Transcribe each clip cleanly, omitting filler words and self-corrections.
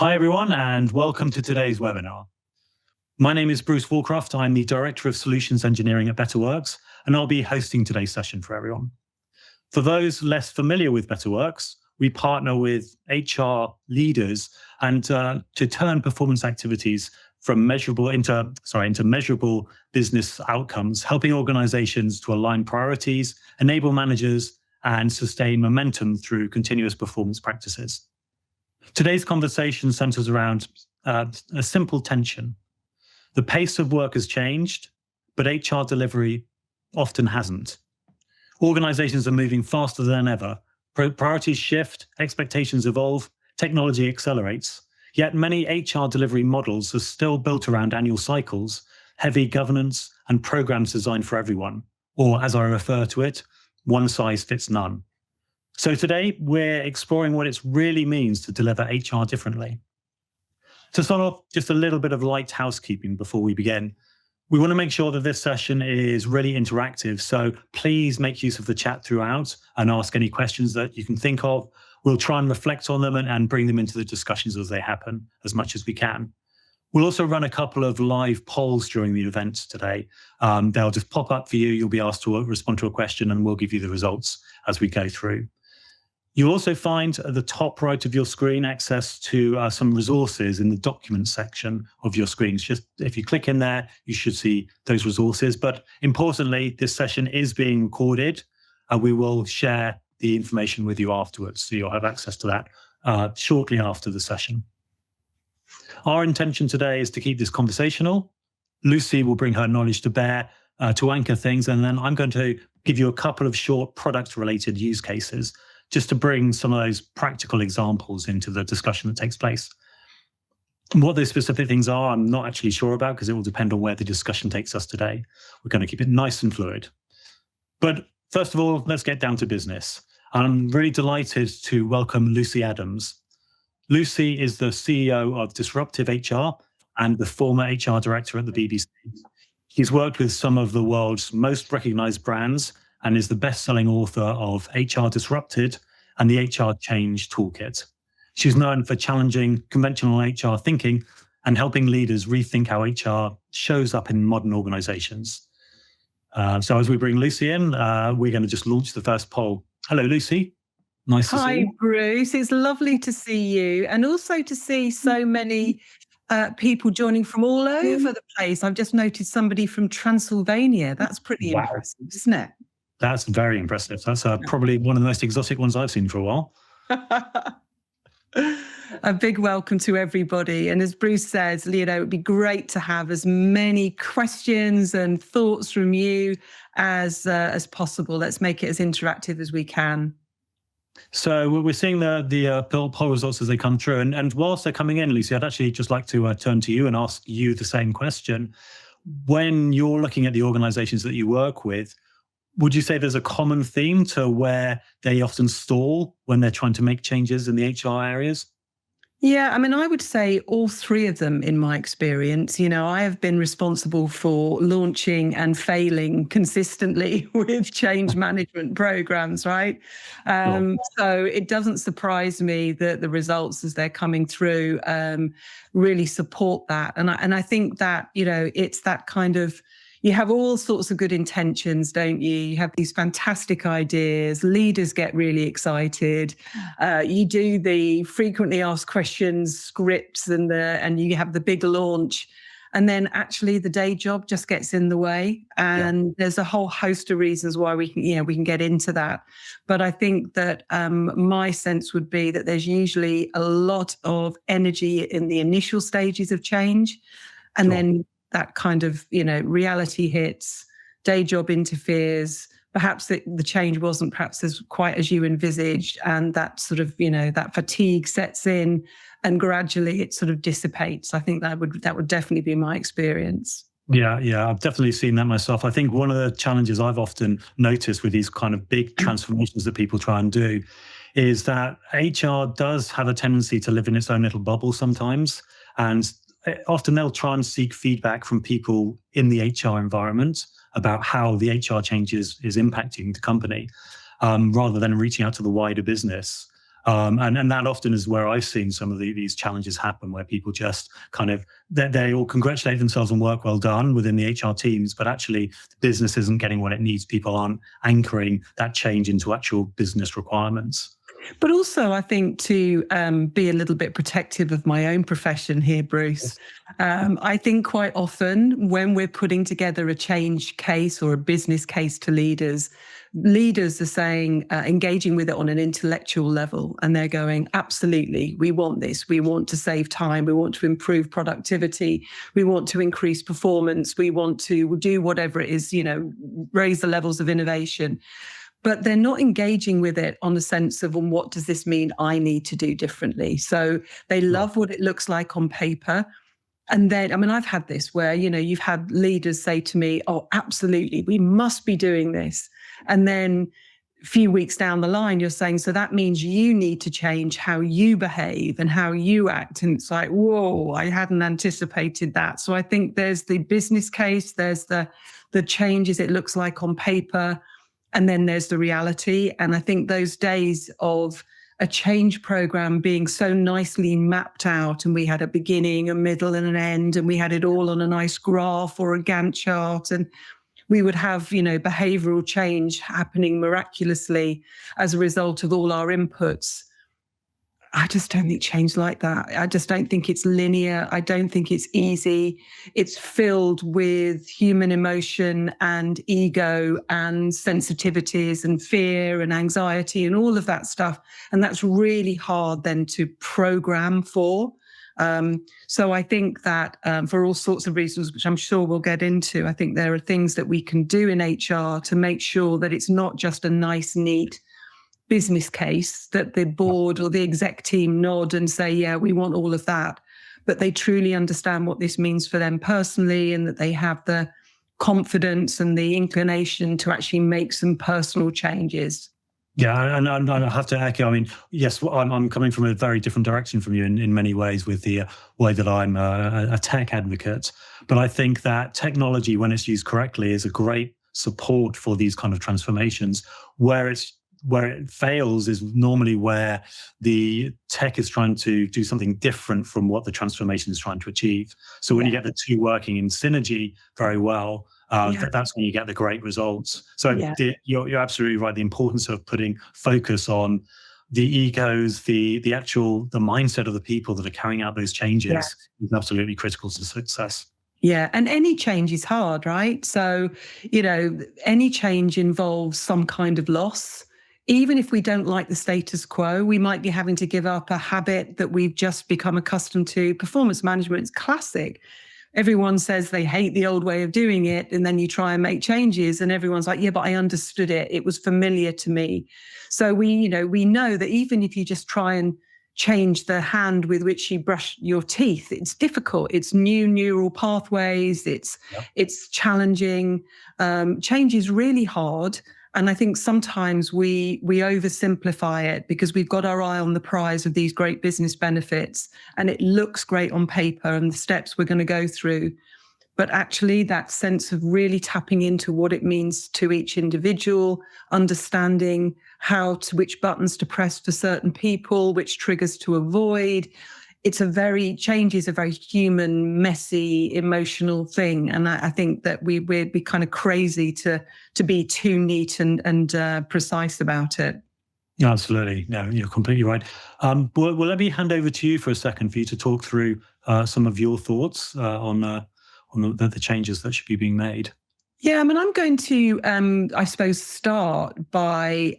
Hi, everyone, and welcome to today's webinar. My name is Bruce Walcroft. I'm the Director of Solutions Engineering at Betterworks, and I'll be hosting today's session for everyone. For those less familiar with Betterworks, we partner with HR leaders and to turn performance activities from measurable into measurable business outcomes, helping organizations to align priorities, enable managers, and sustain momentum through continuous performance practices. Today's conversation centers around a simple tension. The pace of work has changed, but HR delivery often hasn't. Organizations are moving faster than ever. Priorities shift, expectations evolve, technology accelerates. Yet many HR delivery models are still built around annual cycles, heavy governance, and programs designed for everyone, or as I refer to it, one size fits none. So today, we're exploring what it really means to deliver HR differently. To start off, just a little bit of light housekeeping before we begin. We want to make sure that this session is really interactive, so please make use of the chat throughout and ask any questions that you can think of. We'll try and reflect on them and bring them into the discussions as they happen as much as we can. We'll also run a couple of live polls during the event today. They'll just pop up for you. You'll be asked to respond to a question and we'll give you the results as we go through. You'll also find at the top right of your screen access to some resources in the documents section of your screens. Just if you click in there, you should see those resources. But importantly, this session is being recorded and we will share the information with you afterwards. So you'll have access to that shortly after the session. Our intention today is to keep this conversational. Lucy will bring her knowledge to bear to anchor things. And then I'm going to give you a couple of short product-related use cases just to bring some of those practical examples into the discussion that takes place. What those specific things are, I'm not actually sure about because it will depend on where the discussion takes us today. We're going to keep it nice and fluid. But first of all, let's get down to business. I'm really delighted to welcome Lucy Adams. Lucy is the CEO of Disruptive HR and the former HR director at the BBC. She's worked with some of the world's most recognized brands and is the best-selling author of HR Disrupted and the HR Change Toolkit. She's known for challenging conventional HR thinking and helping leaders rethink how HR shows up in modern organizations. So as we bring Lucy in, we're going to just launch the first poll. Hello, Lucy. Nice to see you. Hi, Bruce. It's lovely to see you and also to see so many people joining from all over the place. I've just noticed somebody from Transylvania. That's pretty impressive, isn't it? That's very impressive. That's probably one of the most exotic ones I've seen for a while. A big welcome to everybody. And as Bruce says, it would be great to have as many questions and thoughts from you as possible. Let's make it as interactive as we can. So we're seeing the poll results as they come through. And whilst they're coming in, Lucy, I'd actually just like to turn to you and ask you the same question. When you're looking at the organizations that you work with, would you say there's a common theme to where they often stall when they're trying to make changes in the HR areas? Yeah, I mean, I would say all three of them in my experience. I have been responsible for launching and failing consistently with change management programs, right? So it doesn't surprise me that the results as they're coming through really support that. And I think that, it's that kind of, you have all sorts of good intentions, don't you? You have these fantastic ideas. Leaders get really excited. You do the frequently asked questions scripts and you have the big launch. And then actually the day job just gets in the way. And there's a whole host of reasons why we can get into that. But I think that my sense would be that there's usually a lot of energy in the initial stages of change. And then that kind of, reality hits, day job interferes, perhaps the change wasn't perhaps as quite as you envisaged, and that sort of, that fatigue sets in and gradually it sort of dissipates. I think that would definitely be my experience. Yeah, I've definitely seen that myself. I think one of the challenges I've often noticed with these kind of big transformations that people try and do is that HR does have a tendency to live in its own little bubble sometimes. And often they'll try and seek feedback from people in the HR environment about how the HR change is impacting the company, rather than reaching out to the wider business. And that often is where I've seen some of these challenges happen, where people just kind of, they all congratulate themselves on work well done within the HR teams, but actually the business isn't getting what it needs. People aren't anchoring that change into actual business requirements. But also, I think to be a little bit protective of my own profession here, Bruce, I think quite often when we're putting together a change case or a business case to leaders are saying, engaging with it on an intellectual level, and they're going, absolutely, we want this. We want to save time. We want to improve productivity. We want to increase performance. We want to do whatever it is, raise the levels of innovation. But they're not engaging with it on the sense of, well, what does this mean I need to do differently? So they love what it looks like on paper. And then, I've had this where, you've had leaders say to me, oh, absolutely, we must be doing this. And then a few weeks down the line, you're saying, so that means you need to change how you behave and how you act. And it's like, whoa, I hadn't anticipated that. So I think there's the business case, there's the changes it looks like on paper, and then there's the reality. And I think those days of a change program being so nicely mapped out, and we had a beginning, a middle, and an end, and we had it all on a nice graph or a Gantt chart, and we would have, behavioral change happening miraculously as a result of all our inputs. I just don't think change like that. I just don't think it's linear. I don't think it's easy. It's filled with human emotion and ego and sensitivities and fear and anxiety and all of that stuff. And that's really hard then to program for. So I think that for all sorts of reasons, which I'm sure we'll get into, I think there are things that we can do in HR to make sure that it's not just a nice, neat business case that the board or the exec team nod and say, yeah, we want all of that, but they truly understand what this means for them personally, and that they have the confidence and the inclination to actually make some personal changes. Yeah, and I have to echo, yes, I'm coming from a very different direction from you in many ways with the way that I'm a tech advocate. But I think that technology, when it's used correctly, is a great support for these kind of transformations. Where it fails is normally where the tech is trying to do something different from what the transformation is trying to achieve. So when you get the two working in synergy very well, that's when you get the great results. So you're absolutely right. The importance of putting focus on the egos, the mindset of the people that are carrying out those changes is absolutely critical to success. Yeah. And any change is hard, right? So, any change involves some kind of loss. Even if we don't like the status quo, we might be having to give up a habit that we've just become accustomed to. Performance management is classic. Everyone says they hate the old way of doing it, and then you try and make changes, and everyone's like, yeah, but I understood it. It was familiar to me. So we know that even if you just try and change the hand with which you brush your teeth, it's difficult. It's new neural pathways. It's challenging. Change is really hard. And I think sometimes we oversimplify it because we've got our eye on the prize of these great business benefits, and it looks great on paper and the steps we're going to go through. But actually that sense of really tapping into what it means to each individual, understanding which buttons to press for certain people, which triggers to avoid. Change is a very human, messy, emotional thing. And I think that we'd be kind of crazy to be too neat and precise about it. Absolutely. No, you're completely right. Well, let me hand over to you for a second for you to talk through some of your thoughts on the changes that should be being made. Yeah, I'm going to, I suppose, start by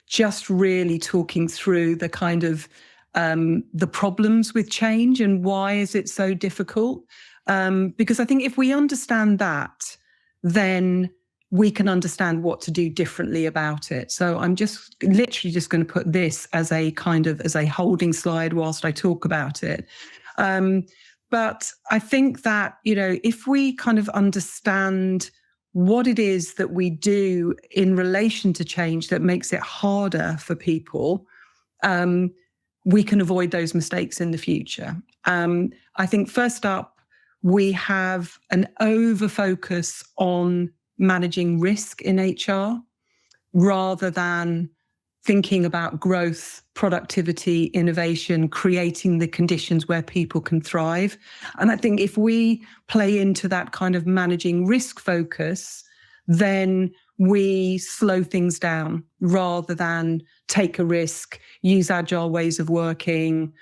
just really talking through the kind of the problems with change and why is it so difficult? Because I think if we understand that, then we can understand what to do differently about it. So I'm just literally just going to put this as a holding slide whilst I talk about it. But I think that, if we kind of understand what it is that we do in relation to change that makes it harder for people, we can avoid those mistakes in the future. I think first up, we have an over-focus on managing risk in HR rather than thinking about growth, productivity, innovation, creating the conditions where people can thrive. And I think if we play into that kind of managing risk focus, then we slow things down rather than take a risk, use agile ways of working.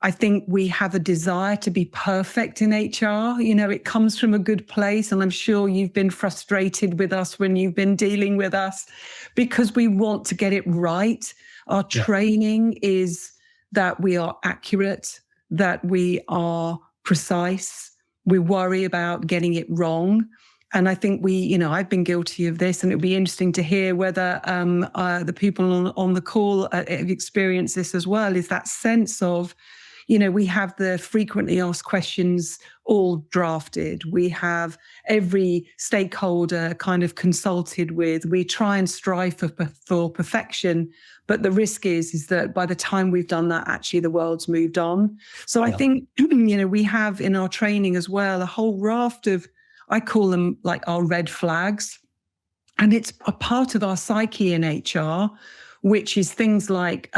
I think we have a desire to be perfect in HR. You know, it comes from a good place. And I'm sure you've been frustrated with us when you've been dealing with us because we want to get it right. Our training is that we are accurate, that we are precise. We worry about getting it wrong. And I think I've been guilty of this, and it'd be interesting to hear whether the people on the call have experienced this as well, is that sense of, we have the frequently asked questions all drafted. We have every stakeholder kind of consulted with. We try and strive for perfection. But the risk is that by the time we've done that, actually the world's moved on. So I think, we have in our training as well, a whole raft of, I call them like our red flags. And it's a part of our psyche in HR, which is things like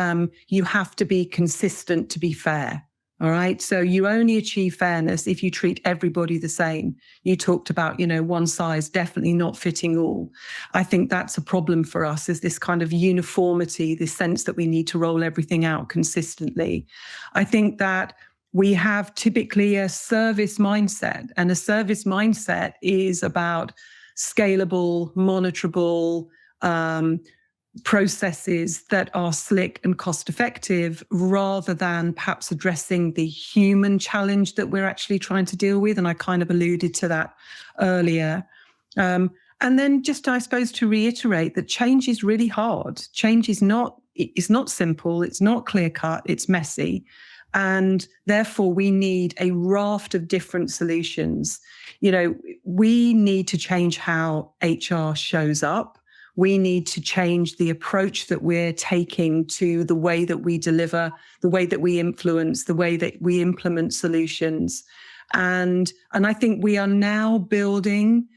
you have to be consistent to be fair. All right. So you only achieve fairness if you treat everybody the same. You talked about, one size definitely not fitting all. I think that's a problem for us, is this kind of uniformity, this sense that we need to roll everything out consistently. I think that we have typically a service mindset, and a service mindset is about scalable, monitorable processes that are slick and cost effective, rather than perhaps addressing the human challenge that we're actually trying to deal with. And I kind of alluded to that earlier. And then just, I suppose, to reiterate that change is really hard. Change is not simple. It's not clear cut. It's messy. And therefore, we need a raft of different solutions. We need to change how HR shows up. We need to change the approach that we're taking to the way that we deliver, the way that we influence, the way that we implement solutions. And I think we are now building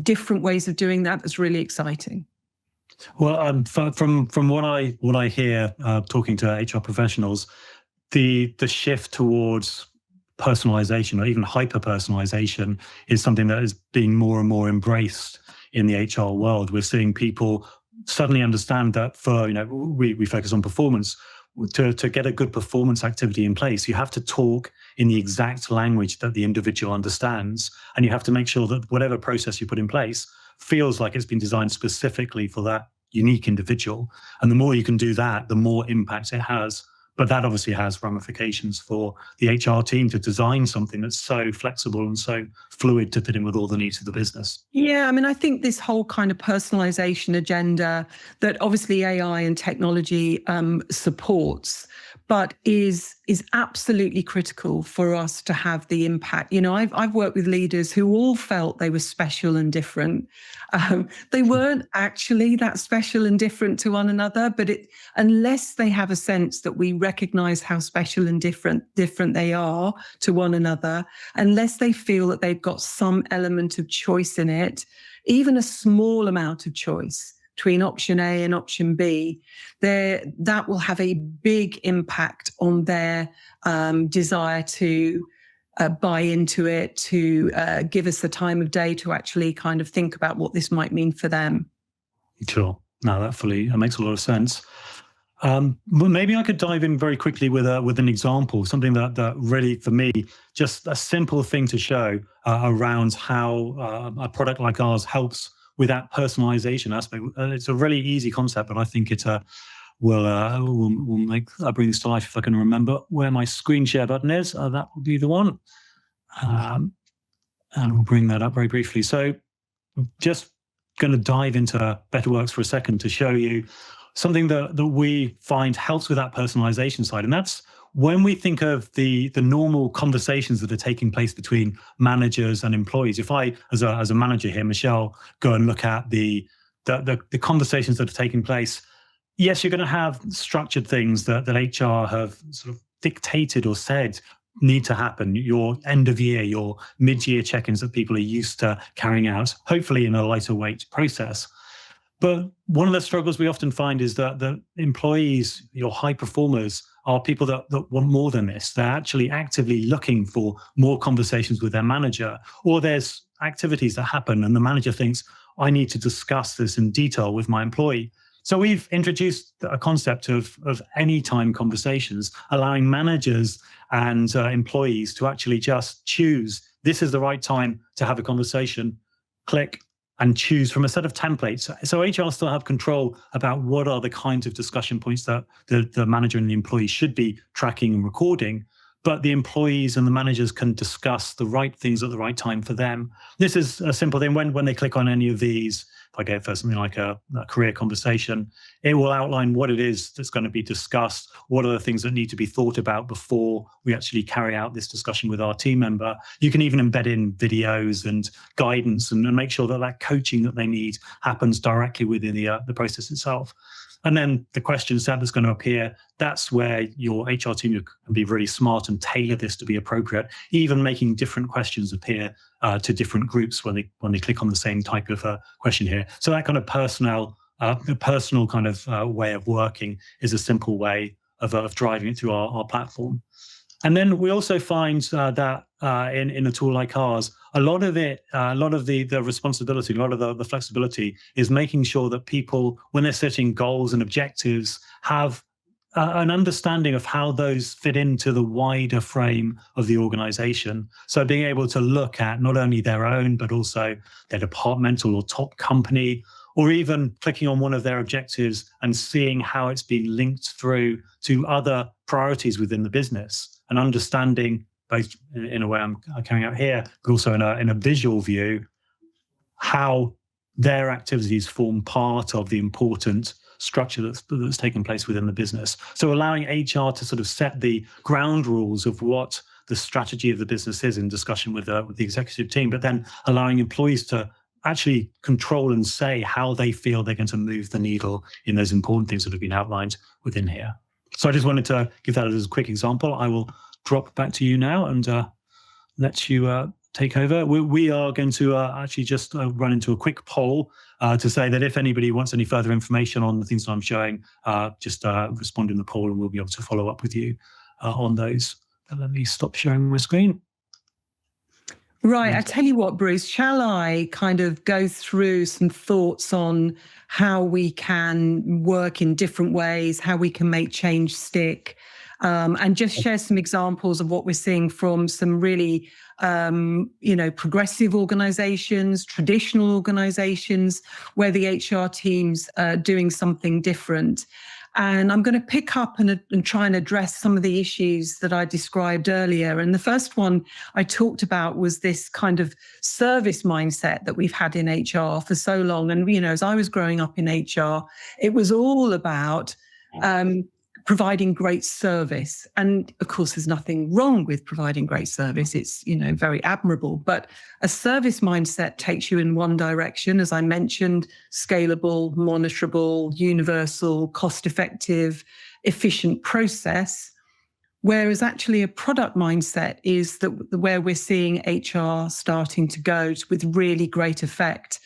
different ways of doing that. That's really exciting. Well, from what I hear talking to HR professionals, the shift towards personalization, or even hyper personalization, is something that is being more and more embraced in the HR world. We're seeing people suddenly understand that we focus on performance. To get a good performance activity in place, you have to talk in the exact language that the individual understands, and you have to make sure that whatever process you put in place feels like it's been designed specifically for that unique individual. And the more you can do that, the more impact it has. But that obviously has ramifications for the HR team to design something that's so flexible and so fluid to fit in with all the needs of the business. Yeah, I think this whole kind of personalization agenda that obviously AI and technology supports, but is absolutely critical for us to have the impact. I've worked with leaders who all felt they were special and different. They weren't actually that special and different to one another, but unless they have a sense that we recognize how special and different they are to one another, unless they feel that they've got some element of choice in it, even a small amount of choice between option A and option B, that will have a big impact on their desire to buy into it, to give us the time of day to actually kind of think about what this might mean for them. Sure. No, that makes a lot of sense. Maybe I could dive in very quickly with an example, something that really, for me, just a simple thing to show around how a product like ours helps with that personalization aspect. It's a really easy concept, but I think it will make. I'll bring this to life if I can remember where my screen share button is. That will be the one, and we'll bring that up very briefly. So, just going to dive into Betterworks for a second to show you something that we find helps with that personalization side, and that's when we think of the normal conversations that are taking place between managers and employees. If I, as a manager here, Michelle, go and look at the conversations that are taking place, yes, you're going to have structured things that HR have sort of dictated or said need to happen. Your end of year, your mid-year check-ins that people are used to carrying out, hopefully in a lighter weight process. But one of the struggles we often find is that the employees, your high performers, are people that want more than this. They're actually actively looking for more conversations with their manager, or there's activities that happen and the manager thinks, I need to discuss this in detail with my employee. So we've introduced a concept of anytime conversations, allowing managers and employees to actually just choose, this is the right time to have a conversation, click, and choose from a set of templates. So HR still have control about what are the kinds of discussion points that the manager and the employee should be tracking and recording, but the employees and the managers can discuss the right things at the right time for them. This is a simple thing. When they click on any of these, if I go for something like a career conversation, it will outline what it is that's going to be discussed, what are the things that need to be thought about before we actually carry out this discussion with our team member. You can even embed in videos and guidance and make sure that coaching that they need happens directly within the process itself. And then the question set that's going to appear, that's where your HR team can be really smart and tailor this to be appropriate, even making different questions appear to different groups when they click on the same type of question here. So that kind of personal kind of way of working is a simple way of driving it through our platform. And then we also find that in a tool like ours, a lot of the responsibility, a lot of the flexibility is making sure that people, when they're setting goals and objectives, have an understanding of how those fit into the wider frame of the organization. So being able to look at not only their own, but also their departmental or top company, or even clicking on one of their objectives and seeing how it's been linked through to other priorities within the business, and understanding both in a way I'm carrying out here, but also in a visual view, how their activities form part of the important structure that's taken place within the business. So allowing HR to sort of set the ground rules of what the strategy of the business is in discussion with the executive team, but then allowing employees to actually control and say how they feel they're going to move the needle in those important things that have been outlined within here. So I just wanted to give that as a quick example. I will drop back to you now and let you take over. We are going to actually just run into a quick poll to say that if anybody wants any further information on the things I'm showing, just respond in the poll and we'll be able to follow up with you on those. And let me stop sharing my screen. Right. I tell you what, Bruce, shall I kind of go through some thoughts on how we can work in different ways, how we can make change stick, and just share some examples of what we're seeing from some really, progressive organizations, traditional organizations, where the HR teams are doing something different. And I'm going to pick up and try and address some of the issues that I described earlier. And the first one I talked about was this kind of service mindset that we've had in HR for so long. And, as I was growing up in HR, it was all about providing great service. And of course, there's nothing wrong with providing great service. It's, very admirable. But a service mindset takes you in one direction, as I mentioned: scalable, monitorable, universal, cost-effective, efficient process. Whereas actually a product mindset is where we're seeing HR starting to go with really great effect.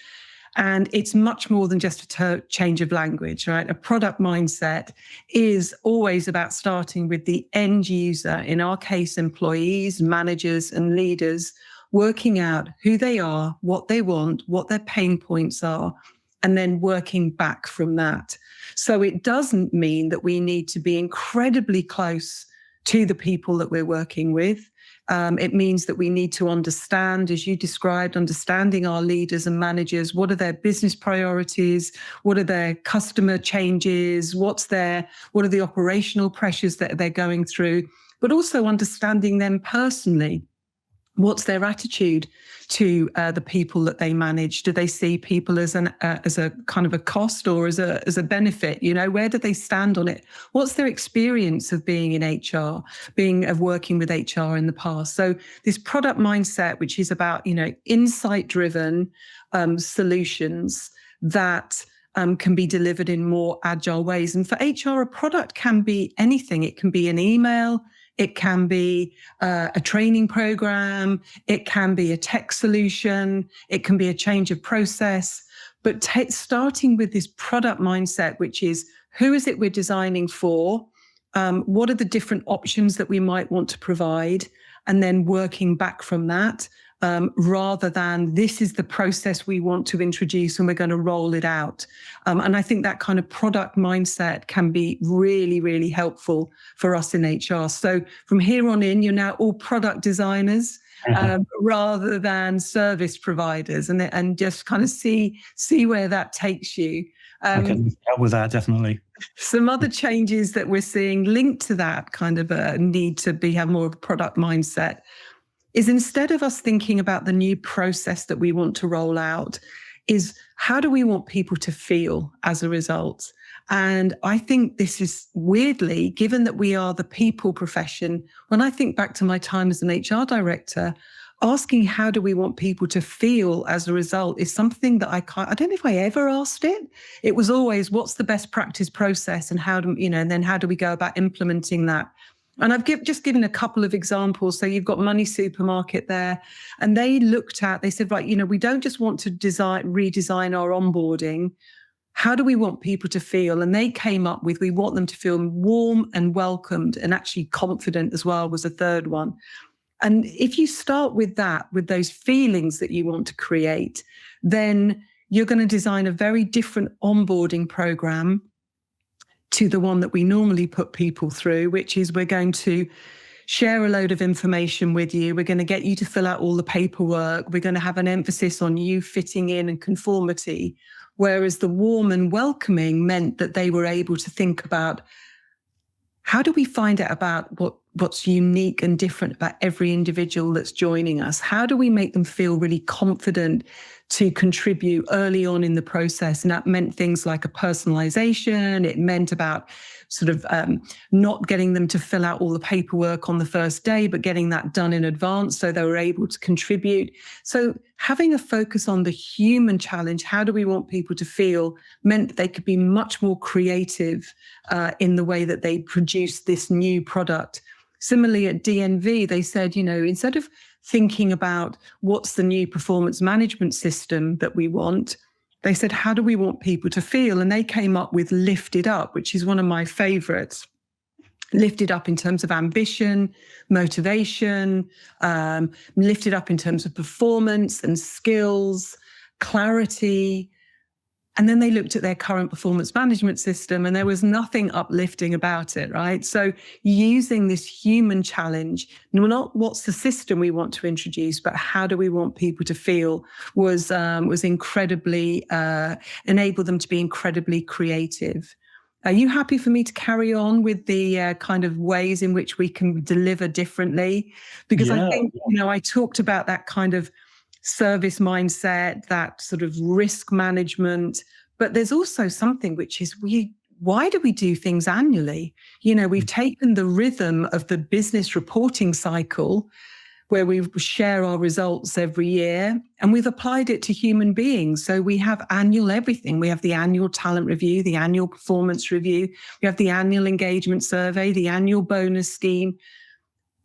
And it's much more than just a change of language, right? A product mindset is always about starting with the end user, in our case, employees, managers, and leaders, working out who they are, what they want, what their pain points are, and then working back from that. So it doesn't mean that we need to be incredibly close to the people that we're working with. It means that we need to understand, as you described, understanding our leaders and managers. What are their business priorities? What are their customer changes? What are the operational pressures that they're going through? But also understanding them personally. What's their attitude to the people that they manage? Do they see people as a kind of a cost or as a benefit? Where do they stand on it? What's their experience of being in HR, of working with HR in the past? So this product mindset, which is about insight-driven solutions that can be delivered in more agile ways. And for HR, a product can be anything. It can be an email. It can be a training program. It can be a tech solution. It can be a change of process. but starting with this product mindset, which is who is it we're designing for? What are the different options that we might want to provide? And then working back from that, rather than this is the process we want to introduce and we're going to roll it out. And I think that kind of product mindset can be really, really helpful for us in HR. So from here on in, you're now all product designers. Rather than service providers, and just kind of see where that takes you. I can help with that, definitely. Some other changes that we're seeing linked to that kind of a need to have more of a product mindset is, instead of us thinking about the new process that we want to roll out, is how do we want people to feel as a result? And I think this is, weirdly, given that we are the people profession, when I think back to my time as an HR director, asking how do we want people to feel as a result is something that I don't know if I ever asked it. It was always, what's the best practice process, and how do, and then how do we go about implementing that? And I've just given a couple of examples. So you've got Money Supermarket there, and they said, right, we don't just want to redesign our onboarding. How do we want people to feel? And they came up with, we want them to feel warm and welcomed, and actually confident as well was a third one. And if you start with that, with those feelings that you want to create, then you're going to design a very different onboarding program to the one that we normally put people through, which is, we're going to share a load of information with you. We're going to get you to fill out all the paperwork. We're going to have an emphasis on you fitting in and conformity. Whereas the warm and welcoming meant that they were able to think about, how do we find out about what's unique and different about every individual that's joining us? How do we make them feel really confident to contribute early on in the process? And that meant things like a personalization. It meant about sort of not getting them to fill out all the paperwork on the first day, but getting that done in advance so they were able to contribute. So having a focus on the human challenge, how do we want people to feel, meant that they could be much more creative in the way that they produce this new product. Similarly, at DNV, they said, instead of thinking about what's the new performance management system that we want, they said, how do we want people to feel? And they came up with Lifted Up, which is one of my favorites. Lifted up in terms of ambition, motivation, lifted up in terms of performance and skills, clarity. And then they looked at their current performance management system, and there was nothing uplifting about it, right? So using this human challenge, not what's the system we want to introduce, but how do we want people to feel, was incredibly, enabled them to be incredibly creative. Are you happy for me to carry on with the kind of ways in which we can deliver differently? Because I think, I talked about that kind of service mindset, that sort of risk management, but there's also something which is, why do we do things annually? We've taken the rhythm of the business reporting cycle, where we share our results every year, and we've applied it to human beings. So we have annual everything. We have the annual talent review, the annual performance review, we have the annual engagement survey, the annual bonus scheme.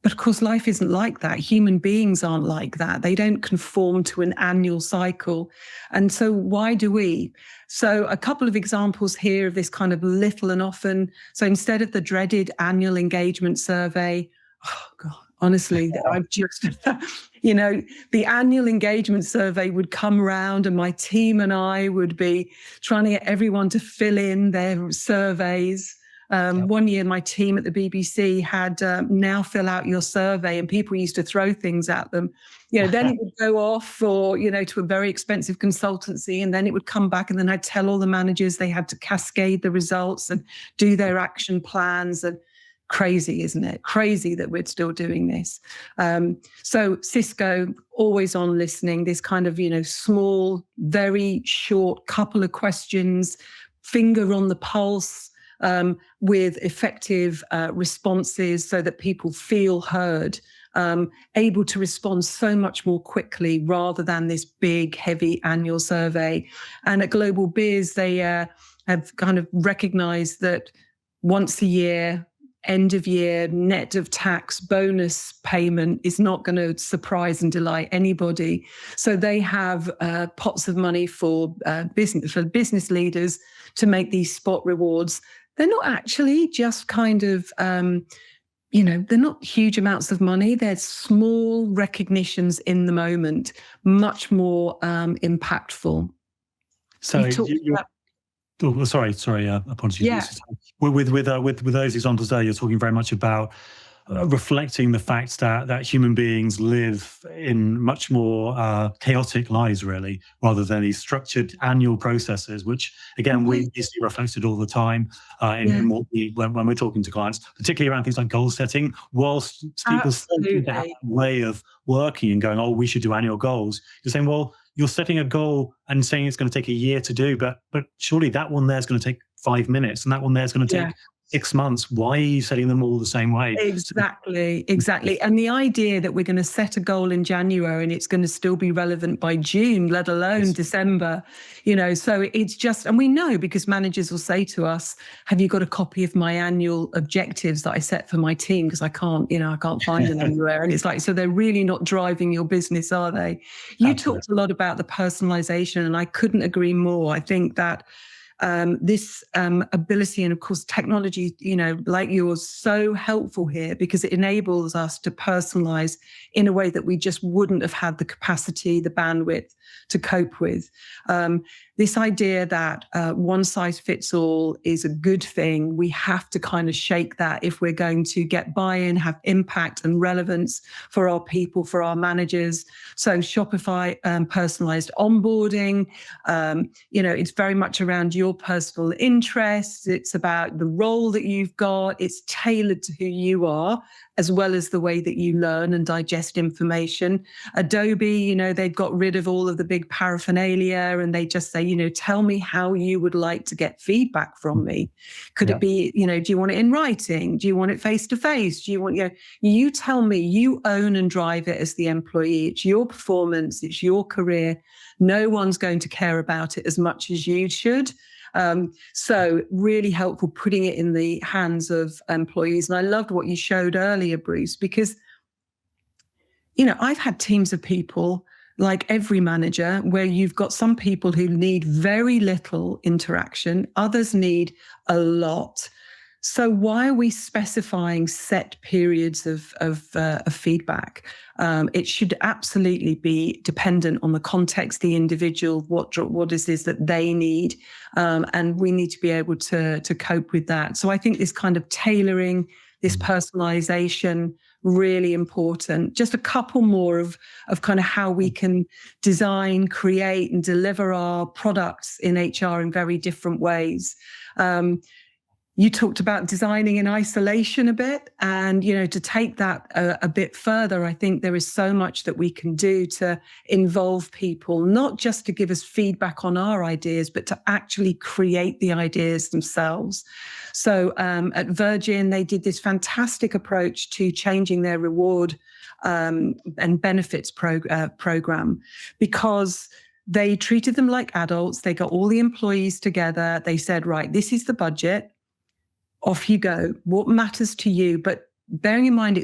But of course, life isn't like that. Human beings aren't like that. They don't conform to an annual cycle. And so why do we? So a couple of examples here of this kind of little and often. So instead of the dreaded annual engagement survey, oh God, honestly, I've just, the annual engagement survey would come around, and my team and I would be trying to get everyone to fill in their surveys. One year, my team at the BBC had now fill out your survey, and people used to throw things at them. Then it would go off to a very expensive consultancy, and then it would come back, and then I'd tell all the managers they had to cascade the results and do their action plans. And crazy, isn't it? Crazy that we're still doing this. So Cisco, always on listening, this kind of, small, very short couple of questions, finger on the pulse, with effective responses so that people feel heard, able to respond so much more quickly rather than this big, heavy annual survey. And at Global Biz, they have kind of recognized that once a year, end of year net of tax bonus payment is not going to surprise and delight anybody. So they have pots of money for business leaders to make these spot rewards. They're not actually just kind of, they're not huge amounts of money. They're small recognitions in the moment, much more impactful. So apologies. Yeah. With those examples there, you're talking very much about reflecting the fact that human beings live in much more chaotic lives, really, rather than these structured annual processes, which, again, we see reflected all the time in what when we're talking to clients, particularly around things like goal setting. Whilst people seem to have a way of working and going, oh, we should do annual goals, you're saying, well, you're setting a goal and saying it's going to take a year to do, but surely that one there is going to take 5 minutes and that one there is going to take 6 months. Why are you setting them all the same way? Exactly. And the idea that we're going to set a goal in January and it's going to still be relevant by June, let alone December, so it's just, and we know because managers will say to us, have you got a copy of my annual objectives that I set for my team? Because I can't find them anywhere. And it's like, so they're really not driving your business, are they? You talked a lot about the personalization, and I couldn't agree more. I think that this ability, and of course technology, like yours, so helpful here because it enables us to personalize in a way that we just wouldn't have had the capacity, the bandwidth to cope with. This idea that one size fits all is a good thing, we have to kind of shake that if we're going to get buy-in, have impact and relevance for our people, for our managers. So Shopify personalized onboarding, it's very much around your personal interests. It's about the role that you've got. It's tailored to who you are, as well as the way that you learn and digest information. Adobe, they've got rid of all of the big paraphernalia and they just say, tell me how you would like to get feedback from me. Could it be, do you want it in writing? Do you want it face-to-face? Do you want, you tell me, you own and drive it as the employee. It's your performance. It's your career. No one's going to care about it as much as you should. So really helpful putting it in the hands of employees. And I loved what you showed earlier, Bruce, because, I've had teams of people like every manager where you've got some people who need very little interaction. Others need a lot. So why are we specifying set periods of feedback? It should absolutely be dependent on the context, the individual, what is this that they need, and we need to be able to cope with that. So I think this kind of tailoring, this personalization, really important. Just a couple more of kind of how we can design, create, and deliver our products in HR in very different ways. You talked about designing in isolation a bit, and, to take that a bit further, I think there is so much that we can do to involve people, not just to give us feedback on our ideas, but to actually create the ideas themselves. So at Virgin, they did this fantastic approach to changing their reward and benefits program because they treated them like adults. They got all the employees together. They said, right, this is the budget. Off you go. What matters to you? But bearing in mind,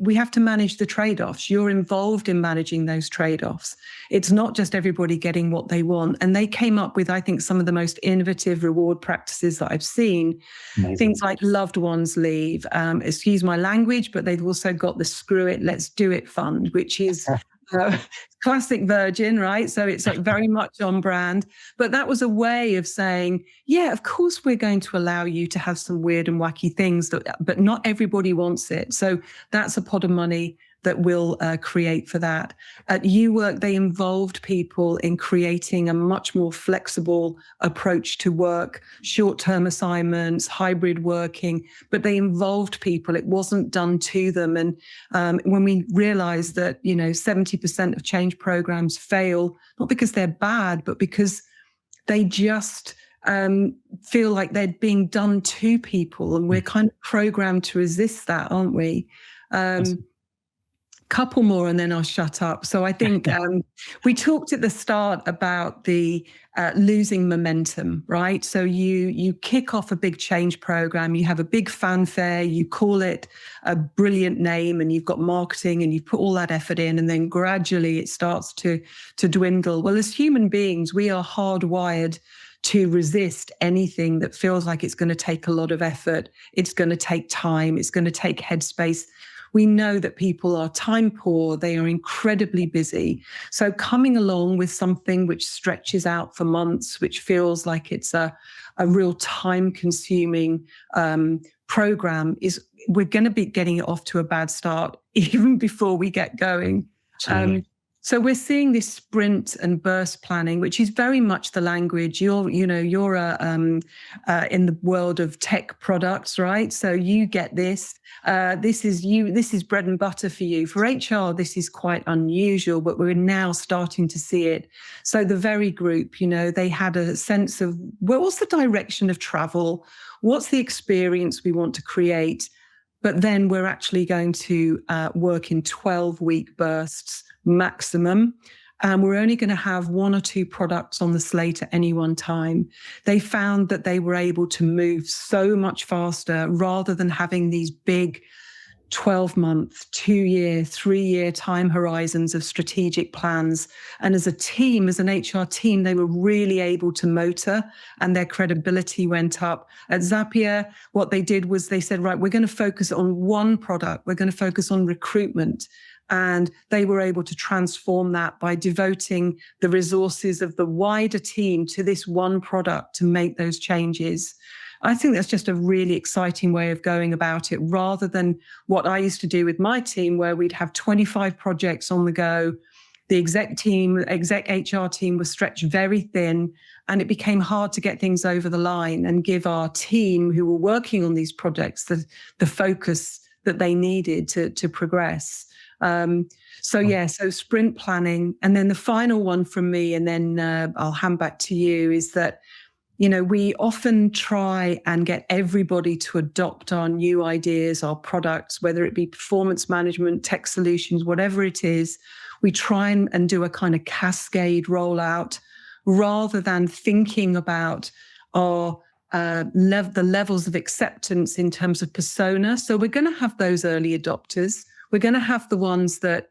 we have to manage the trade-offs. You're involved in managing those trade-offs. It's not just everybody getting what they want. And they came up with, I think, some of the most innovative reward practices that I've seen. Amazing. Things like loved ones leave, excuse my language, but they've also got the screw it, let's do it fund, which is classic Virgin, right? So it's like very much on brand. But that was a way of saying, yeah, of course we're going to allow you to have some weird and wacky things, but not everybody wants it. So that's a pot of money that we'll create for that. At UWork, they involved people in creating a much more flexible approach to work, short-term assignments, hybrid working, but they involved people. It wasn't done to them. And when we realized that, 70% of change programs fail, not because they're bad, but because they just feel like they're being done to people. And we're kind of programmed to resist that, aren't we? Couple more and then I'll shut up. So I think we talked at the start about the losing momentum, right? So you kick off a big change program, you have a big fanfare, you call it a brilliant name, and you've got marketing and you put all that effort in, and then gradually it starts to dwindle. Well, as human beings, we are hardwired to resist anything that feels like it's going to take a lot of effort. It's going to take time. It's going to take headspace. We know that people are time poor. They are incredibly busy. So coming along with something which stretches out for months, which feels like it's a real time consuming program, we're going to be getting it off to a bad start even before we get going. So we're seeing this sprint and burst planning, which is very much the language. You're in the world of tech products, right? So you get this. This is bread and butter for you. For HR, this is quite unusual, but we're now starting to see it. So the very group, they had a sense of, well, what's the direction of travel? What's the experience we want to create? But then we're actually going to work in 12-week bursts maximum. And we're only going to have 1 or 2 products on the slate at any one time. They found that they were able to move so much faster rather than having these big 12-month, 2-year, 3-year time horizons of strategic plans. And as a team, as an HR team, they were really able to motor, and their credibility went up. At Zapier, what they did was they said, right, we're going to focus on one product. We're going to focus on recruitment. And they were able to transform that by devoting the resources of the wider team to this one product to make those changes. I think that's just a really exciting way of going about it, rather than what I used to do with my team, where we'd have 25 projects on the go. The exec HR team was stretched very thin, and it became hard to get things over the line and give our team who were working on these projects the focus that they needed to progress. So sprint planning. And then the final one from me, and then I'll hand back to you, is that, we often try and get everybody to adopt our new ideas, our products, whether it be performance management, tech solutions, whatever it is. We try and do a kind of cascade rollout rather than thinking about our the levels of acceptance in terms of persona. So we're going to have those early adopters. We're going to have the ones that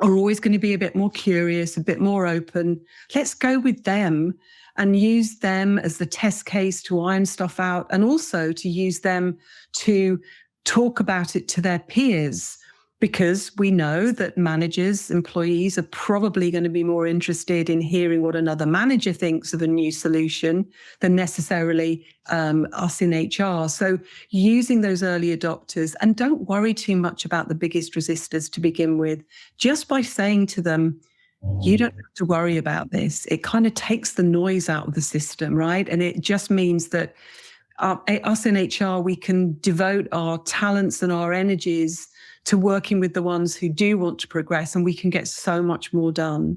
are always going to be a bit more curious, a bit more open. Let's go with them and use them as the test case to iron stuff out, and also to use them to talk about it to their peers, because we know that managers, employees are probably going to be more interested in hearing what another manager thinks of a new solution than necessarily us in HR. So using those early adopters, and don't worry too much about the biggest resistors to begin with. Just by saying to them, you don't have to worry about this, it kind of takes the noise out of the system, right? And it just means that us in HR, we can devote our talents and our energies to working with the ones who do want to progress, and we can get so much more done.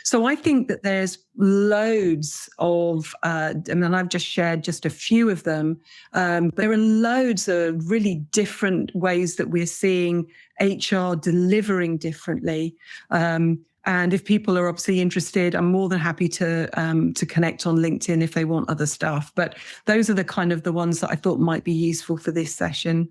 So I think that there's loads of, and I've just shared just a few of them. There are loads of really different ways that we're seeing HR delivering differently. And if people are obviously interested, I'm more than happy to connect on LinkedIn if they want other stuff. But those are the kind of the ones that I thought might be useful for this session.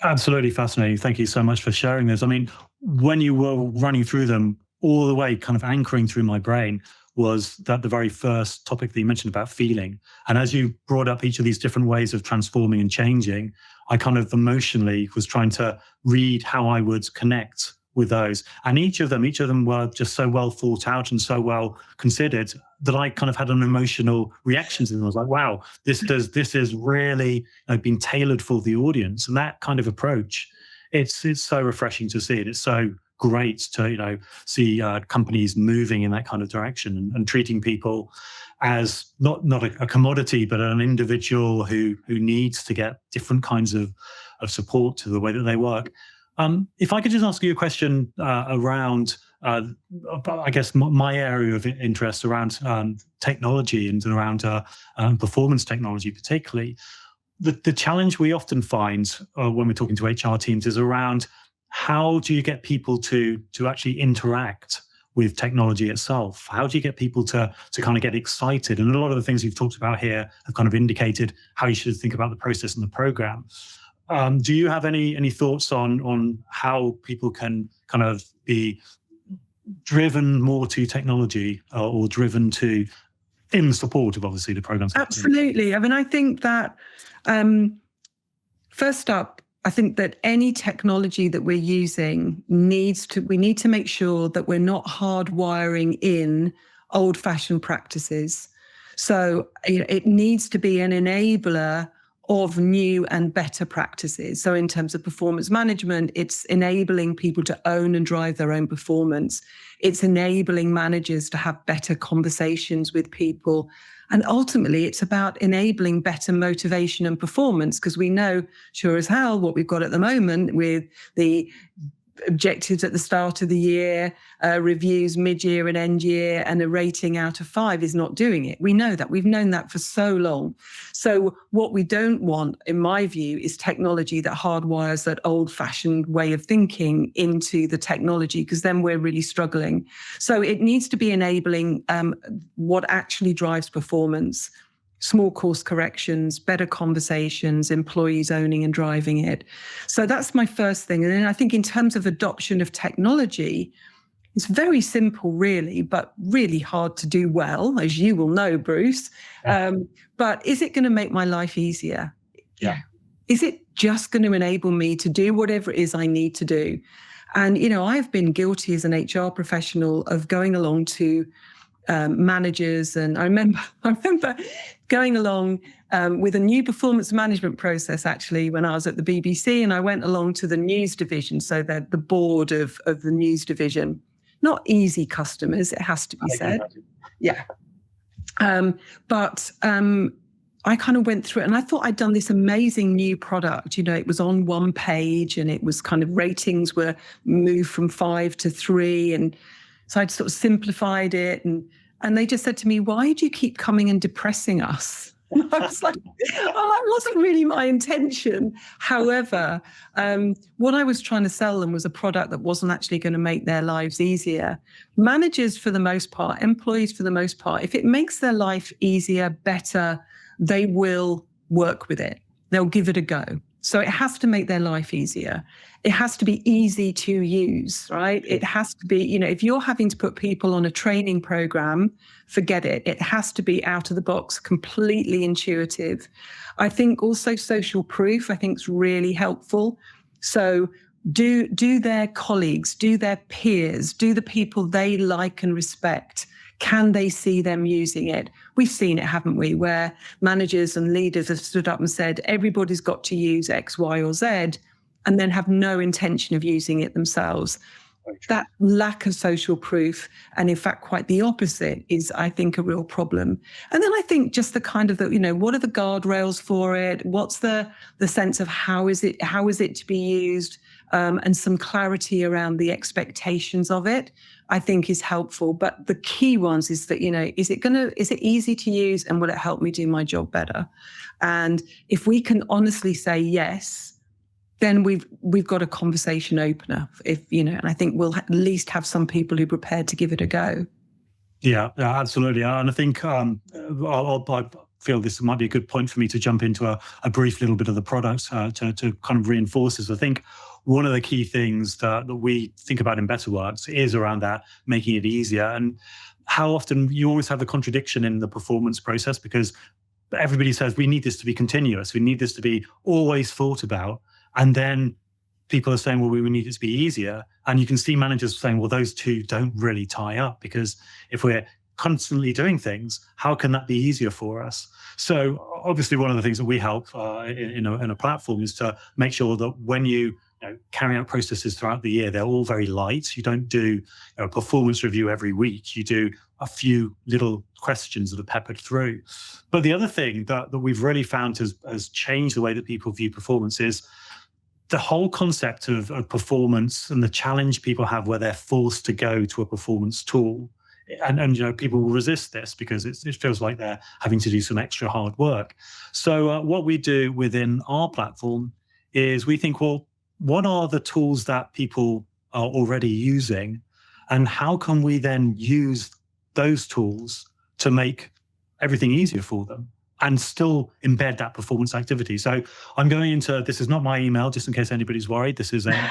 Absolutely fascinating. Thank you so much for sharing this. I mean, when you were running through them, all the way kind of anchoring through my brain was that the very first topic that you mentioned about feeling. And as you brought up each of these different ways of transforming and changing, I kind of emotionally was trying to read how I would connect with those. And each of them were just so well thought out and so well considered that I kind of had an emotional reaction to them. I was like, wow, this is really been tailored for the audience. And that kind of approach, it's so refreshing to see it. It's so great to see companies moving in that kind of direction and treating people as not a commodity, but an individual who needs to get different kinds of support to the way that they work. If I could just ask you a question around, I guess, my area of interest around technology and around performance technology particularly. The challenge we often find when we're talking to HR teams is around how do you get people to actually interact with technology itself? How do you get people to kind of get excited? And a lot of the things you've talked about here have kind of indicated how you should think about the process and the program. Do you have any thoughts on how people can kind of be driven more to technology or driven to in support of obviously the programs? Absolutely. I mean, I think that first up, I think that any technology that we're using we need to make sure that we're not hardwiring in old-fashioned practices. So it needs to be an enabler of new and better practices. So in terms of performance management, it's enabling people to own and drive their own performance. It's enabling managers to have better conversations with people. And ultimately, it's about enabling better motivation and performance, because we know sure as hell what we've got at the moment with the objectives at the start of the year, reviews mid-year and end-year, and a rating out of 5 is not doing it. We know that. We've known that for so long. So what we don't want, in my view, is technology that hardwires that old-fashioned way of thinking into the technology, because then we're really struggling. So it needs to be enabling what actually drives performance. Small course corrections, better conversations, employees owning and driving it. So that's my first thing. And then I think in terms of adoption of technology, it's very simple, really, but really hard to do well, as you will know, Bruce. But is it going to make my life easier? Yeah. Is it just going to enable me to do whatever it is I need to do? And, I've been guilty as an HR professional of going along to managers. And I remember going along with a new performance management process, actually, when I was at the BBC, and I went along to the news division. So the board of the news division, not easy customers, it has to be said. Yeah. But I kind of went through it and I thought I'd done this amazing new product. It was on one page and it was kind of ratings were moved from 5 to 3. And so I'd sort of simplified it, and they just said to me, "Why do you keep coming and depressing us?" And I was like, "Oh, that wasn't really my intention." However, what I was trying to sell them was a product that wasn't actually going to make their lives easier. Managers, for the most part, employees, for the most part, if it makes their life easier, better, they will work with it. They'll give it a go. So it has to make their life easier. It has to be easy to use, right? It has to be, if you're having to put people on a training program, forget it. It has to be out of the box, completely intuitive. I think also social proof, I think is really helpful. So do their colleagues, do their peers, do the people they like and respect, can they see them using it? We've seen it, haven't we, where managers and leaders have stood up and said, everybody's got to use X, Y, or Z, and then have no intention of using it themselves. That lack of social proof, and in fact, quite the opposite, is, I think, a real problem. And then I think just the kind of, what are the guardrails for it? What's the sense of how is it to be used? And some clarity around the expectations of it, I think, is helpful. But the key ones is that, is it easy to use, and will it help me do my job better? And if we can honestly say yes, then we've got a conversation opener. And I think we'll at least have some people who are prepared to give it a go. Yeah, absolutely. And I think I feel this might be a good point for me to jump into a brief little bit of the product to kind of reinforce this. I think one of the key things that we think about in Betterworks is around that, making it easier. And how often you always have the contradiction in the performance process, because everybody says we need this to be continuous. We need this to be always thought about. And then people are saying, well, we need it to be easier. And you can see managers saying, well, those two don't really tie up, because if we're constantly doing things, how can that be easier for us? So obviously one of the things that we help in a platform is to make sure that when you carry out processes throughout the year, they're all very light. You don't do a performance review every week. You do a few little questions that are peppered through. But the other thing that we've really found has changed the way that people view performance is the whole concept of performance and the challenge people have where they're forced to go to a performance tool. And people will resist this because it feels like they're having to do some extra hard work. So what we do within our platform is we think, well, what are the tools that people are already using, and how can we then use those tools to make everything easier for them and still embed that performance activity? So I'm going into, this is not my email, just in case anybody's worried. This is a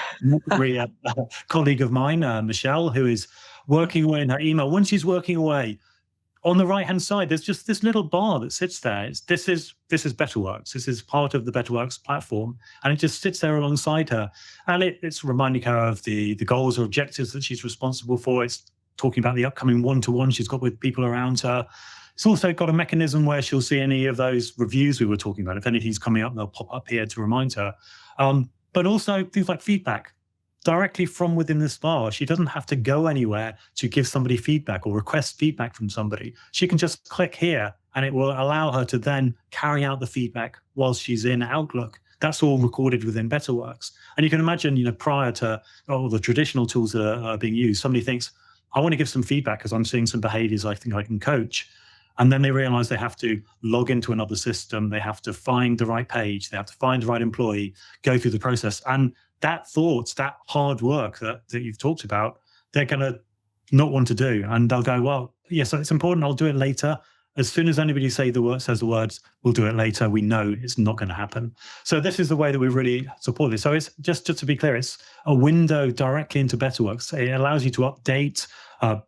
colleague of mine, Michelle, who is working away in her email. When she's working away, on the right-hand side, there's just this little bar that sits there. This is Betterworks. This is part of the Betterworks platform, and it just sits there alongside her. And it's reminding her of the goals or objectives that she's responsible for. It's talking about the upcoming one-to-one she's got with people around her. It's also got a mechanism where she'll see any of those reviews we were talking about. If anything's coming up, they'll pop up here to remind her. But also things like feedback. Directly from within this bar. She doesn't have to go anywhere to give somebody feedback or request feedback from somebody. She can just click here and it will allow her to then carry out the feedback while she's in Outlook. That's all recorded within Betterworks. And you can imagine, prior to all the traditional tools that are being used, somebody thinks, I want to give some feedback because I'm seeing some behaviors I think I can coach. And then they realize they have to log into another system. They have to find the right page. They have to find the right employee, go through the process. And that hard work that you've talked about, they're going to not want to do. And they'll go, well, yes, it's important. I'll do it later. As soon as anybody says the words, we'll do it later, we know it's not going to happen. So this is the way that we really support this. So it's just to be clear, it's a window directly into Betterworks. It allows you to update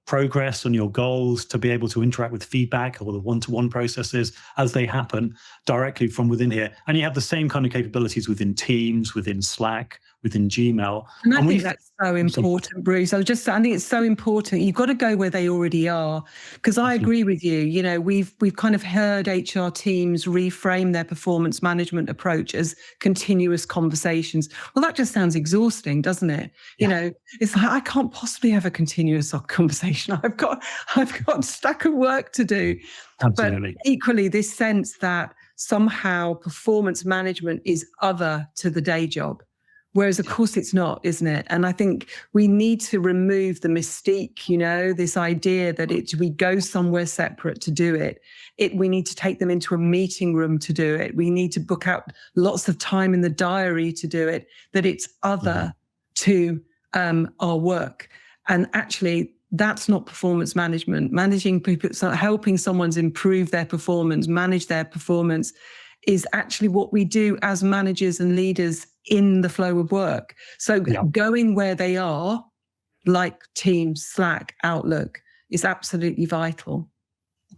progress on your goals, to be able to interact with feedback or the one-to-one processes as they happen directly from within here. And you have the same kind of capabilities within Teams, within Slack, within Gmail. And I think that's so important, Bruce. I think it's so important. You've got to go where they already are, because I agree with you. We've kind of heard HR teams reframe their performance management approach as continuous conversations. Well, that just sounds exhausting, doesn't it? Yeah. It's like, I can't possibly have a continuous conversation. I've got a stack of work to do. Absolutely. But equally, this sense that somehow performance management is other to the day job. Whereas, of course, it's not, isn't it? And I think we need to remove the mystique, this idea that we go somewhere separate to do it. We need to take them into a meeting room to do it. We need to book out lots of time in the diary to do it, that it's other to our work. And actually, that's not performance management. Managing people, helping someone improve their performance, manage their performance, is actually what we do as managers and leaders in the flow of work. So going where they are, like Teams, Slack, Outlook, is absolutely vital.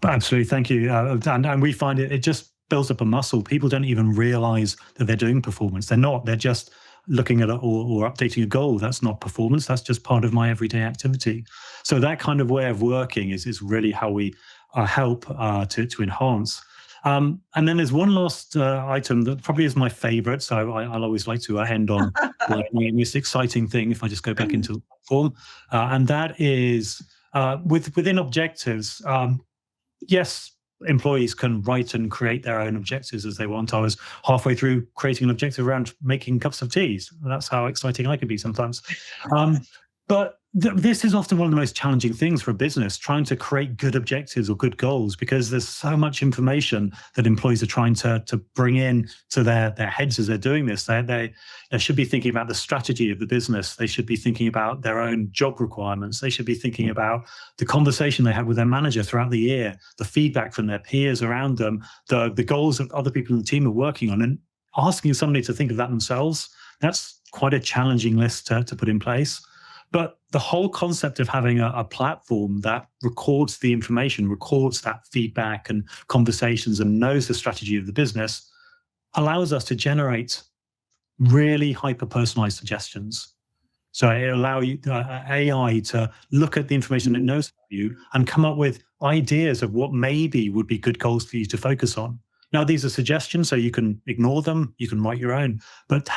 Absolutely. Thank you. And we find it just builds up a muscle. People don't even realize that they're doing performance. They're just looking at it or updating a goal. That's not performance. That's just part of my everyday activity. So that kind of way of working is really how we help to enhance. And then there's one last item that probably is my favorite. So I'll always like to end on my most exciting thing if I just go back into the platform. And that is within objectives. Yes, employees can write and create their own objectives as they want. I was halfway through creating an objective around making cups of teas. That's how exciting I can be sometimes. But this is often one of the most challenging things for a business, trying to create good objectives or good goals, because there's so much information that employees are trying to bring in to their heads as they're doing this. They should be thinking about the strategy of the business. They should be thinking about their own job requirements. They should be thinking about the conversation they have with their manager throughout the year, the feedback from their peers around them, the goals that other people in the team are working on, and asking somebody to think of that themselves. That's quite a challenging list to put in place. But the whole concept of having a platform that records the information, records that feedback and conversations, and knows the strategy of the business, allows us to generate really hyper-personalized suggestions. So it allows AI to look at the information it knows about you and come up with ideas of what maybe would be good goals for you to focus on. Now, these are suggestions, so you can ignore them, you can write your own, but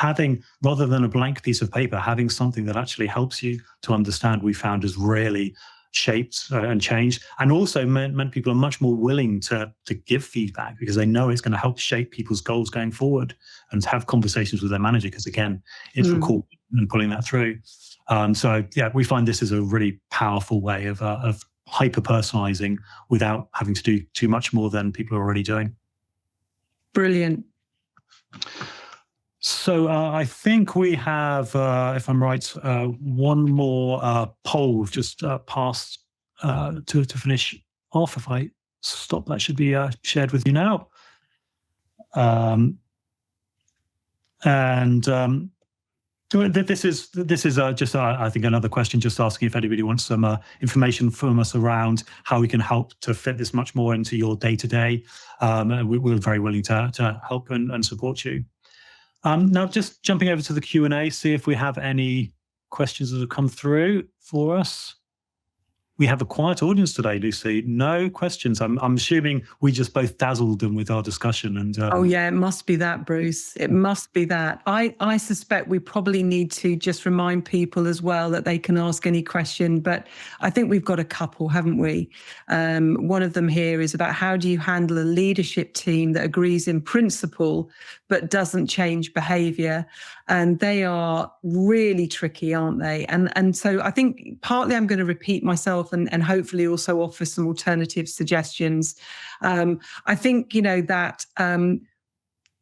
rather than a blank piece of paper, having something that actually helps you to understand, we found has really shaped and changed, and also meant people are much more willing to give feedback because they know it's going to help shape people's goals going forward, and to have conversations with their manager because, again, it's recording and pulling that through. So, we find this is a really powerful way of hyper-personalizing without having to do too much more than people are already doing. Brilliant. So I think we have, if I'm right, one more poll we've just passed to finish off. If I stop, that should be shared with you now. This is just I think another question, just asking if anybody wants some information from us around how we can help to fit this much more into your day to day. We're very willing to help and support you. Now, just jumping over to the Q&A, see if we have any questions that have come through for us. We have a quiet audience today, Lucy. No questions. I'm assuming we just both dazzled them with our discussion. And oh yeah, it must be that, Bruce. It must be that. I suspect we probably need to just remind people as well that they can ask any question. But I think we've got a couple, haven't we? One of them here is about how do you handle a leadership team that agrees in principle but doesn't change behaviour? And they are really tricky, aren't they? And so I think partly I'm going to repeat myself and hopefully also offer some alternative suggestions. I think, that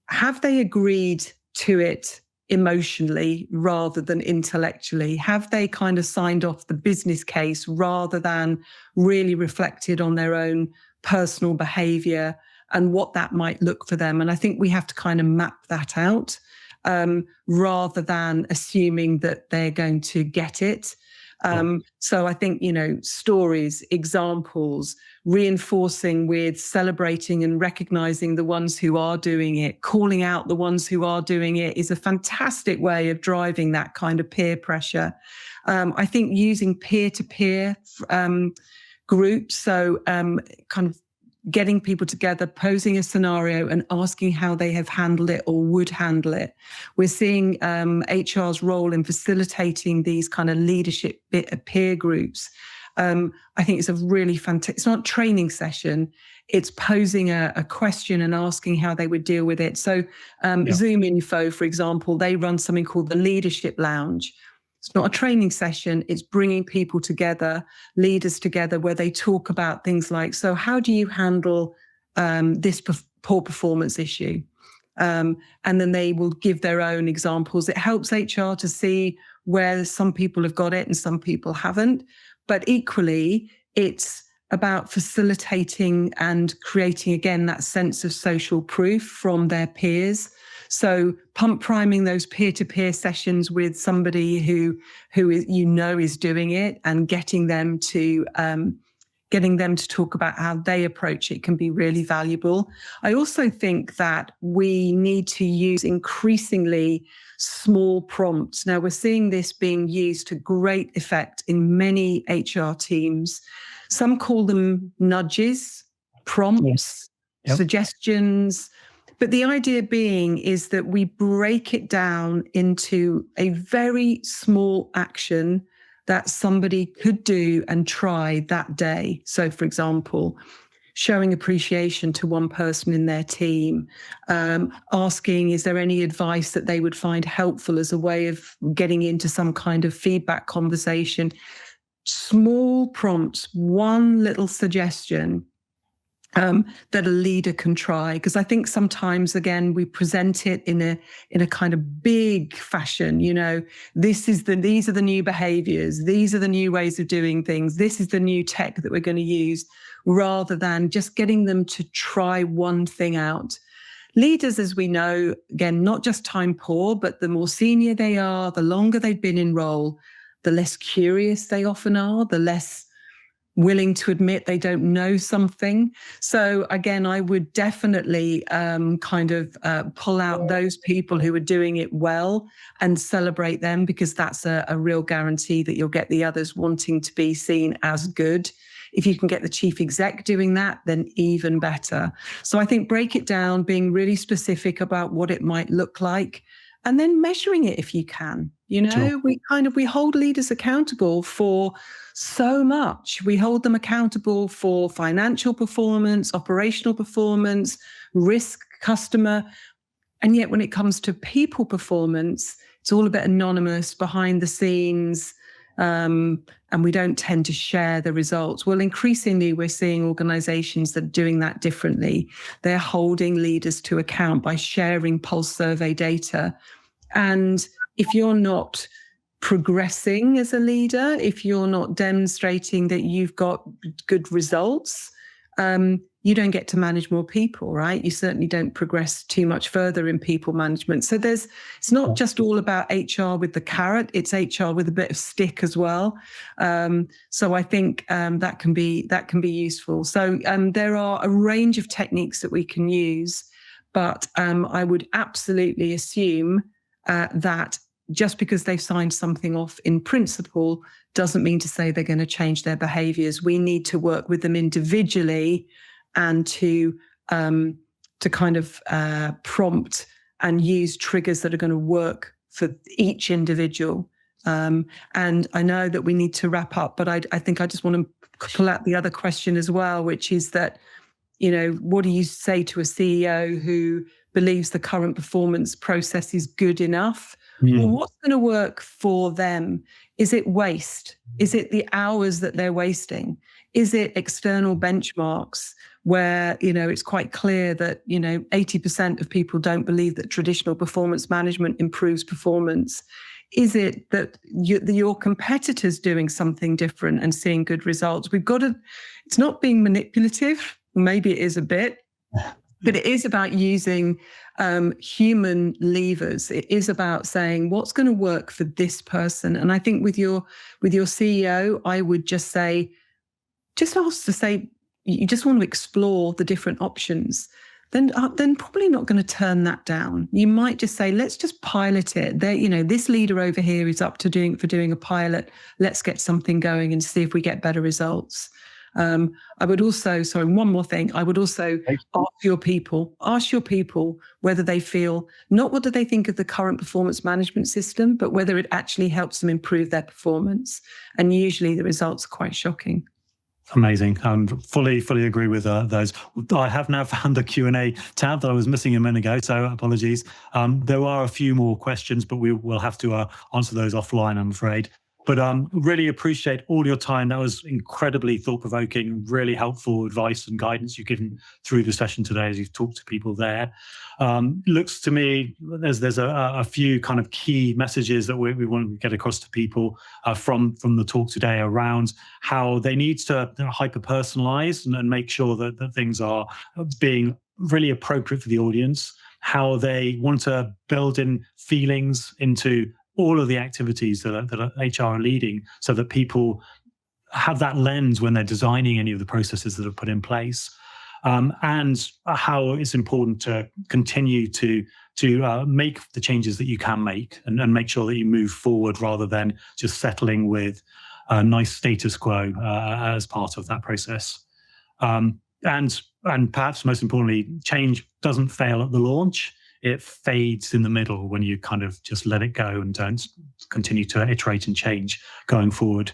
have they agreed to it emotionally rather than intellectually? Have they kind of signed off the business case rather than really reflected on their own personal behaviour and what that might look for them? And I think we have to kind of map that out rather than assuming that they're going to get it. So I think, stories, examples, reinforcing with celebrating and recognizing the ones who are doing it, calling out the ones who are doing it is a fantastic way of driving that kind of peer pressure. I think using peer-to-peer groups, so kind of getting people together, posing a scenario and asking how they have handled it or would handle it. We're seeing HR's role in facilitating these kind of leadership peer groups. I think it's a really fantastic, it's not a training session, it's posing a question and asking how they would deal with it. So Zoom Info, for example, they run something called the Leadership Lounge. It's not a training session, it's bringing people together, leaders together, where they talk about things like, so how do you handle this poor performance issue? And then they will give their own examples. It helps HR to see where some people have got it and some people haven't. But equally, it's about facilitating and creating, again, that sense of social proof from their peers. So pump priming those peer-to-peer sessions with somebody who is, is doing it, and getting them to talk about how they approach it can be really valuable. I also think that we need to use increasingly small prompts. Now, we're seeing this being used to great effect in many HR teams. Some call them nudges, prompts, suggestions. But the idea being is that we break it down into a very small action that somebody could do and try that day. So, for example, showing appreciation to one person in their team, asking, is there any advice that they would find helpful as a way of getting into some kind of feedback conversation? Small prompts, one little suggestion that a leader can try, because I think sometimes, again, we present it in a kind of big fashion. These are the new behaviors, these are the new ways of doing things, this is the new tech that we're going to use, rather than just getting them to try one thing out. Leaders, as we know, again, not just time poor, but the more senior they are, the longer they've been in role, the less curious they often are, the less willing to admit they don't know something. So again, I would definitely pull out those people who are doing it well and celebrate them, because that's a real guarantee that you'll get the others wanting to be seen as good. If you can get the chief exec doing that, then even better. So I think break it down, being really specific about what it might look like, and then measuring it if you can. Sure. We hold leaders accountable for so much. We hold them accountable for financial performance, operational performance, risk, customer. And yet when it comes to people performance, it's all a bit anonymous, behind the scenes. and we don't tend to share the results. Well, increasingly, we're seeing organizations that are doing that differently. They're holding leaders to account by sharing pulse survey data. And if you're not progressing as a leader, if you're not demonstrating that you've got good results, you don't get to manage more people, right? You certainly don't progress too much further in people management. So it's not just all about HR with the carrot, it's HR with a bit of stick as well. So I think that can be useful. So there are a range of techniques that we can use, but I would absolutely assume that just because they've signed something off in principle doesn't mean to say they're going to change their behaviors. We need to work with them individually and to kind of prompt and use triggers that are going to work for each individual. And I know that we need to wrap up, but I think I just want to pull out the other question as well, which is that, what do you say to a CEO who believes the current performance process is good enough? Well, what's going to work for them? Is it waste? Is it the hours that they're wasting? Is it external benchmarks where, it's quite clear that, 80% of people don't believe that traditional performance management improves performance? Is it that your competitors doing something different and seeing good results? It's not being manipulative. Maybe it is a bit, but it is about using human levers. It is about saying what's going to work for this person. And I think with your CEO, I would just say, you just want to explore the different options. Then probably not going to turn that down. You might just say, let's just pilot it. This leader over here is up to doing a pilot. Let's get something going and see if we get better results. I would also, one more thing. I would also ask your people whether they feel, not what do they think of the current performance management system, but whether it actually helps them improve their performance. And usually the results are quite shocking. Amazing. Fully agree with those. I have now found the Q&A tab that I was missing a minute ago, so apologies. There are a few more questions, but we will have to answer those offline, I'm afraid. But really appreciate all your time. That was incredibly thought-provoking, really helpful advice and guidance you've given through the session today as you've talked to people there. Looks to me there's a few kind of key messages that we want to get across to people from the talk today around how they need to hyper-personalize and make sure that things are being really appropriate for the audience, how they want to build in feelings into all of the activities that HR are leading so that people have that lens when they're designing any of the processes that are put in place, and how it's important to continue to make the changes that you can make and make sure that you move forward rather than just settling with a nice status quo as part of that process. And perhaps most importantly, change doesn't fail at the launch. It fades in the middle when you kind of just let it go and don't continue to iterate and change going forward.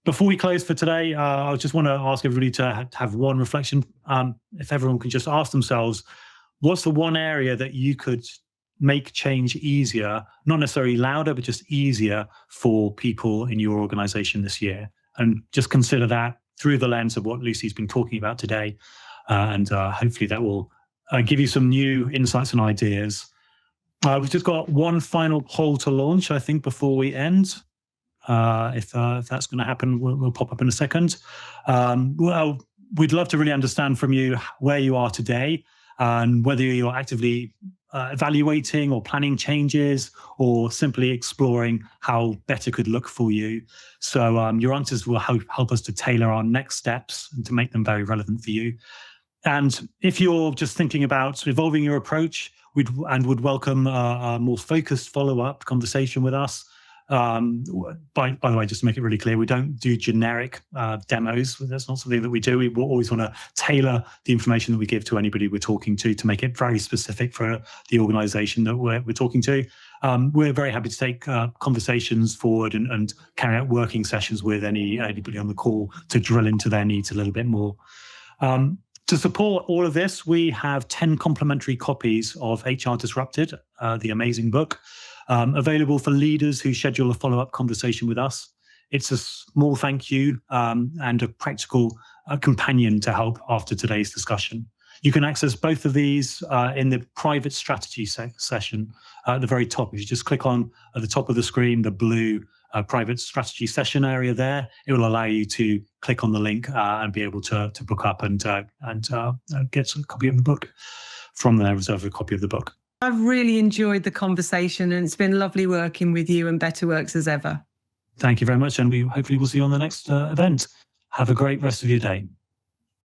Before we close for today, I just want to ask everybody to have one reflection. If everyone can just ask themselves, what's the one area that you could make change easier, not necessarily louder, but just easier for people in your organization this year? And just consider that through the lens of what Lucy's been talking about today. And hopefully that will give you some new insights and ideas. We've just got one final poll to launch, I think, before we end. If that's going to happen, we'll pop up in a second. Well, we'd love to really understand from you where you are today and whether you're actively evaluating or planning changes or simply exploring how better could look for you. So your answers will help us to tailor our next steps and to make them very relevant for you. And if you're just thinking about evolving your approach, would welcome a more focused follow-up conversation with us. By the way, just to make it really clear, we don't do generic demos. That's not something that we do. We always want to tailor the information that we give to anybody we're talking to make it very specific for the organization that we're talking to. We're very happy to take conversations forward and carry out working sessions with anybody on the call to drill into their needs a little bit more. To support all of this, we have 10 complimentary copies of HR Disrupted, the amazing book. available for leaders who schedule a follow-up conversation with us. It's a small thank you and a practical companion to help after today's discussion. You can access both of these in the private strategy session at the very top. If you just click on at the top of the screen, the blue private strategy session area there, it will allow you to click on the link and be able to book up and get a copy of the book from there, reserve a copy of the book. I've really enjoyed the conversation, and it's been lovely working with you and Betterworks as ever. Thank you very much, and we hopefully will see you on the next event. Have a great rest of your day.